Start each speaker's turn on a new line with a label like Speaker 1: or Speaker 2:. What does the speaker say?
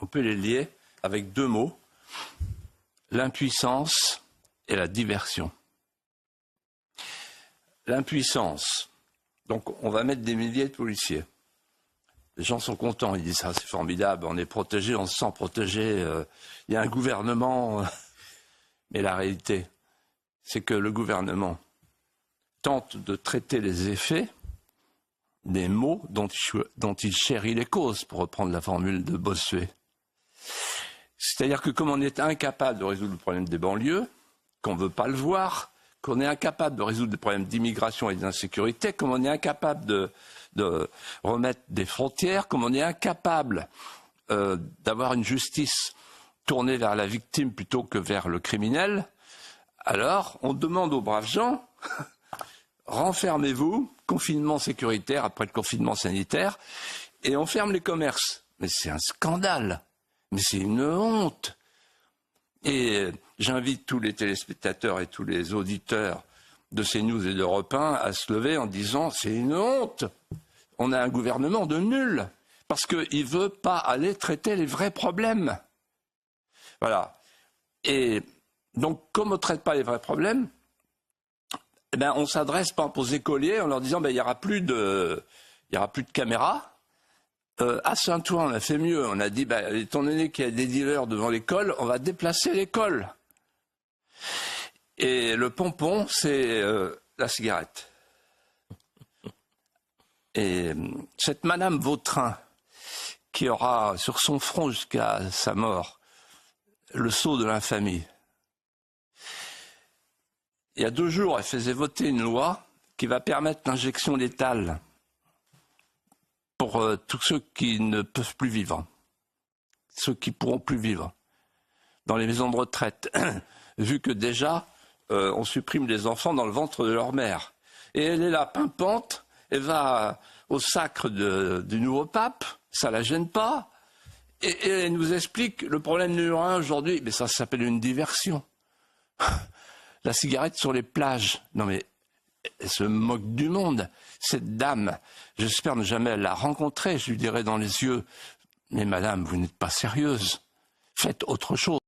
Speaker 1: on peut les lier avec deux mots, l'impuissance et la diversion. L'impuissance, donc on va mettre des milliers de policiers. Les gens sont contents, ils disent ça, c'est formidable, on est protégé, on se sent protégé, il y a un gouvernement. Mais la réalité, c'est que le gouvernement tente de traiter les effets des maux dont il chérit les causes, pour reprendre la formule de Bossuet. C'est-à-dire que comme on est incapable de résoudre le problème des banlieues, qu'on ne veut pas le voir, qu'on est incapable de résoudre les problèmes d'immigration et d'insécurité, comme on est incapable de remettre des frontières, comme on est incapable d'avoir une justice tournée vers la victime plutôt que vers le criminel, alors on demande aux braves gens, renfermez-vous, confinement sécuritaire après le confinement sanitaire, et on ferme les commerces. Mais c'est un scandale, mais c'est une honte. Et j'invite tous les téléspectateurs et tous les auditeurs de CNews et d'Europe 1 à se lever en disant c'est une honte. On a un gouvernement de nuls parce qu'il ne veut pas aller traiter les vrais problèmes. Voilà. Et donc, comme on ne traite pas les vrais problèmes, eh ben, on s'adresse par exemple aux écoliers en leur disant il n'y aura plus de caméras. À Saint-Ouen, on a fait mieux. On a dit, étant donné qu'il y a des dealers devant l'école, on va déplacer l'école. Et le pompon, c'est la cigarette. Et cette Madame Vautrin, qui aura sur son front jusqu'à sa mort le sceau de l'infamie, il y a 2 jours, elle faisait voter une loi qui va permettre l'injection létale pour tous ceux qui ne peuvent plus vivre, ceux qui ne pourront plus vivre dans les maisons de retraite, vu que déjà on supprime les enfants dans le ventre de leur mère. Et elle est là, pimpante, elle va au sacre du nouveau pape, ça la gêne pas, et elle nous explique le problème numéro 1 aujourd'hui, mais ça s'appelle une diversion. La cigarette sur les plages, non mais elle se moque du monde. Cette dame, j'espère ne jamais la rencontrer, je lui dirai dans les yeux, mais madame, vous n'êtes pas sérieuse, faites autre chose.